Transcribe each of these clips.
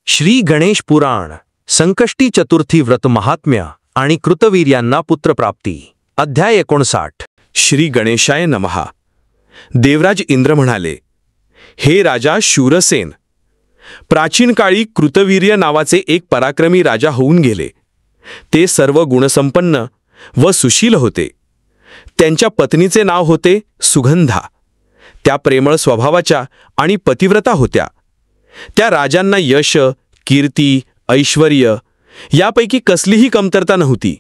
श्री गणेश पुराण संकष्टी चतुर्थी व्रत महात्म्य आणि कृतवीर्यांना पुत्रप्राप्ती अध्याय 59। श्री गणेशाय नमः। देवराज इंद्र म्हणाले, हे राजा शूरसेन, प्राचीन काळी कृतवीर्य नावाचे एक पराक्रमी राजा होऊन गेले। ते सर्व गुणसंपन्न व सुशील होते। त्यांच्या पत्नीचे नाव होते सुगंधा। त्या प्रेमळ स्वभावाच्या आणि पतिव्रता होत्या। त्या राजांना यश, कीर्ती, ऐश्वर्य यापैकी कसलीही कमतरता नव्हती,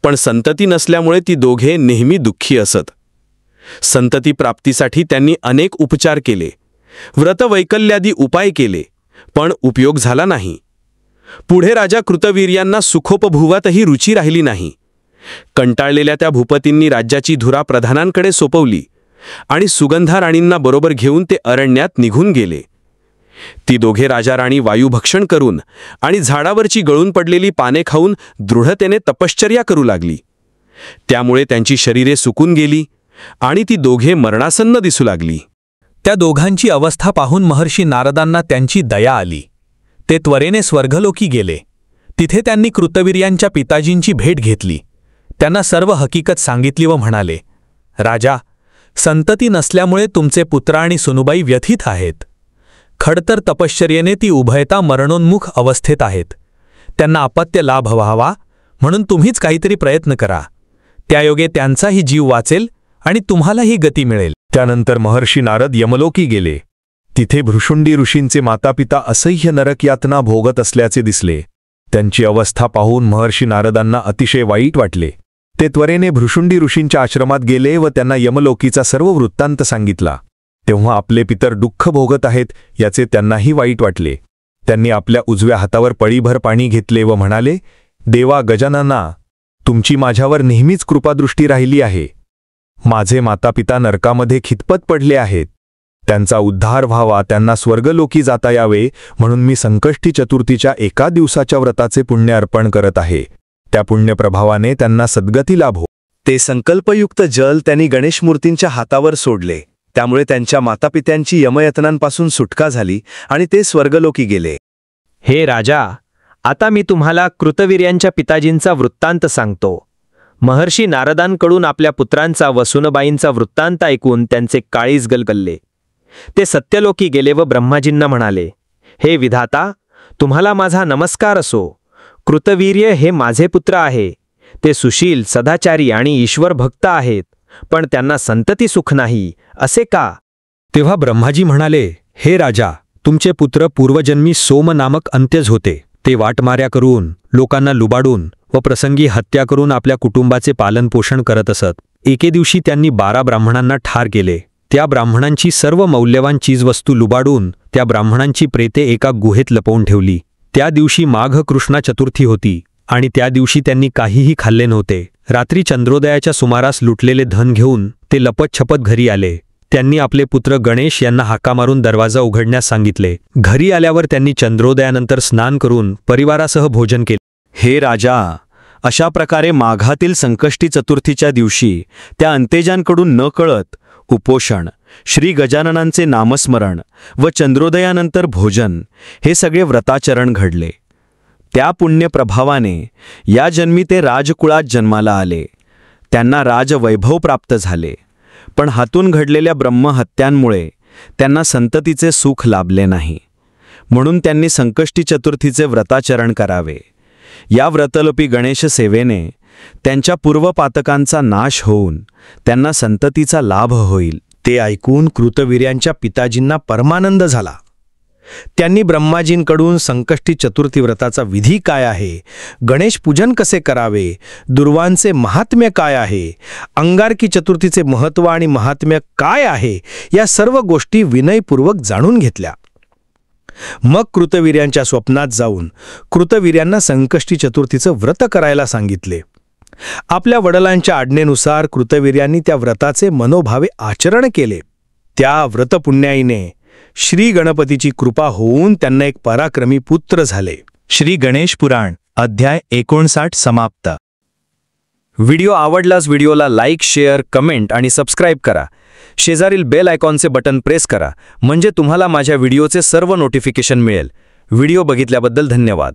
पण संतती नसल्यामुळे ती दोघे नेहमी दुःखी असत। संतती प्राप्तीसाठी त्यांनी अनेक उपचार केले, व्रतवैकल्यादी उपाय केले, पण उपयोग झाला नाही। पुढे राजा कृतवीर्यांना सुखोपभोगातही रुची राहिली नाही। कंटाळलेल्या त्या भूपतींनी राज्याची धुरा प्रधानांकडे सोपवली आणि सुगंधा राणींना बरोबर घेऊन ते अरण्यात निघून गेले। ती दोघे राजा राणी वायुभक्षण करून आणि झाडावरची गळून पडलेली पाने खाऊन दृढतेने तपश्चर्या करू लागली। त्यामुळे त्यांची शरीरे सुकून गेली आणि ती दोघे मरणासन्न दिसू लागली। त्या दोघांची अवस्था पाहून महर्षी नारदांना त्यांची दया आली। ते त्वरेने स्वर्गलोकी गेले। तिथे त्यांनी कृतवीर्यांच्या पिताजींची भेट घेतली। त्यांना सर्व हकीकत सांगितली व म्हणाले, राजा, संतती नसल्यामुळे तुमचे पुत्र आणि सुनुबाई व्यथित आहेत। खडतर तपश्चर्येने ती उभयता मरणोन्मुख अवस्थेत आहेत। त्यांना अपत्य लाभ व्हावा म्हणून तुम्हीच काहीतरी प्रयत्न करा। त्यायोगे त्यांचाही जीव वाचेल आणि तुम्हालाही गती मिळेल। त्यानंतर महर्षी नारद यमलोकी गेले। तिथे भृशुंडी ऋषींचे मातापिता असह्य नरक यातना भोगत असल्याचे दिसले। त्यांची अवस्था पाहून महर्षी नारदांना अतिशय वाईट वाटले। ते त्वरेने भृशुंडी ऋषींच्या आश्रमात गेले व त्यांना यमलोकीचा सर्व वृत्तांत सांगितला। तेव्हा आपले पितर दुःख भोगत आहेत याचे त्यांनाही वाईट वाटले। त्यांनी आपल्या उजव्या हातावर पळीभर पाणी घेतले व म्हणाले, देवा गजानना, तुमची माझ्यावर नेहमीच कृपादृष्टी राहिली आहे। माझे मातापिता नरकामध्ये खितपत पडले आहेत। त्यांचा उद्धार व्हावा, त्यांना स्वर्गलोकी जाता यावे म्हणून मी संकष्टी चतुर्थीच्या एका दिवसाच्या व्रताचे पुण्य अर्पण करत आहे। त्या पुण्यप्रभावाने त्यांना सद्गती लाभो। ते संकल्पयुक्त जल त्यांनी गणेशमूर्तींच्या हातावर सोडले। त्यामुळे त्यांच्या मातापित्यांची यमयतनांपासून सुटका झाली आणि ते स्वर्गलोकी गेले। हे राजा, आता मी तुम्हाला कृतवीर्यांच्या पिताजींचा वृत्तांत सांगतो। महर्षी नारदांकडून आपल्या पुत्रांचा व सुनबाईंचा वृत्तांत ऐकून त्यांचे काळीज गलगलले। ते सत्यलोकी गेले व ब्रह्माजींना म्हणाले, हे विधाता, तुम्हाला माझा नमस्कार असो। कृतवीर्य हे माझे पुत्र आहे। ते सुशील, सदाचारी आणि ईश्वर भक्त आहेत, पण त्यांना संतती सुख नाही, असे का? तेव्हा ब्रह्माजी म्हणाले, हे राजा, तुमचे पुत्र पूर्वजन्मी सोम नामक अंत्यज होते। ते वाटमाऱ्या करून, लोकांना लुबाडून व प्रसंगी हत्या करून आपल्या कुटुंबाचे पालनपोषण करत असत। एके दिवशी त्यांनी 12 ब्राह्मणांना ठार केले। त्या ब्राह्मणांची सर्व मौल्यवान चीजवस्तू लुबाडून त्या ब्राह्मणांची प्रेते एका गुहेत लपवून ठेवली। त्या दिवशी माघ कृष्णा चतुर्थी होती आणि त्या दिवशी त्यांनी काहीही खाल्ले नव्हते। रात्री चंद्रोदयाच्या सुमारास लुटलेले धन घेऊन ते लपत छपत घरी आले। त्यांनी आपले पुत्र गणेश यांना हाका मारून दरवाजा उघडण्यास सांगितले। घरी आल्यावर त्यांनी चंद्रोदयानंतर स्नान करून परिवारासह भोजन केले। हे राजा, अशा प्रकारे माघातील संकष्टी चतुर्थीच्या दिवशी त्या अंतेजांकडून न कळत उपोषण, श्री गजाननांचे नामस्मरण व चंद्रोदयानंतर भोजन हे सगळे व्रताचरण घडले। त्या पुण्यप्रभावाने या जन्मी ते राजकुळात जन्माला आले। त्यांना राजवैभव प्राप्त झाले, पण हातून घडलेल्या ब्रह्महत्यांमुळे त्यांना संततीचे सुख लाभले नाही। म्हणून त्यांनी संकष्टी चतुर्थीचे व्रताचरण करावे। या व्रतलोपी गणेश सेवेने त्यांच्या पूर्वपातकांचा नाश होऊन त्यांना संततीचा लाभ होईल। ते ऐकून कृतवीर्यांच्या पिताजींना परमानंद झाला। त्यांनी ब्रह्माजींकडून संकष्टी चतुर्थी व्रताचा विधी काय आहे, गणेश पूजन कसे करावे, दुर्वांचे महात्म्य काय आहे, अंगारकी चतुर्थीचे महत्त्व आणि महात्म्य काय आहे, या सर्व गोष्टी विनयपूर्वक जाणून घेतल्या। मग कृतवीर्यांच्या स्वप्नात जाऊन कृतवीर्यांना संकष्टी चतुर्थीचं व्रत करायला सांगितले। आपल्या वडिलांच्या आज्ञेनुसार कृतवीर्यांनी त्या व्रताचे मनोभावे आचरण केले। त्या व्रतपुण्याईने श्री गणपतीची कृपा होऊन त्यांना एक पराक्रमी पुत्र झाले। श्री गणेश पुराण अध्याय 59 समाप्त। व्हिडिओ आवडल्यास व्हिडिओला लाईक, शेअर, कमेंट आणि सबस्क्राईब करा। शेजारील बेल आयकॉनचे बटन प्रेस करा म्हणजे तुम्हाला माझ्या व्हिडिओचे सर्व नोटिफिकेशन मिळेल। व्हिडिओ बघितल्याबद्दल धन्यवाद.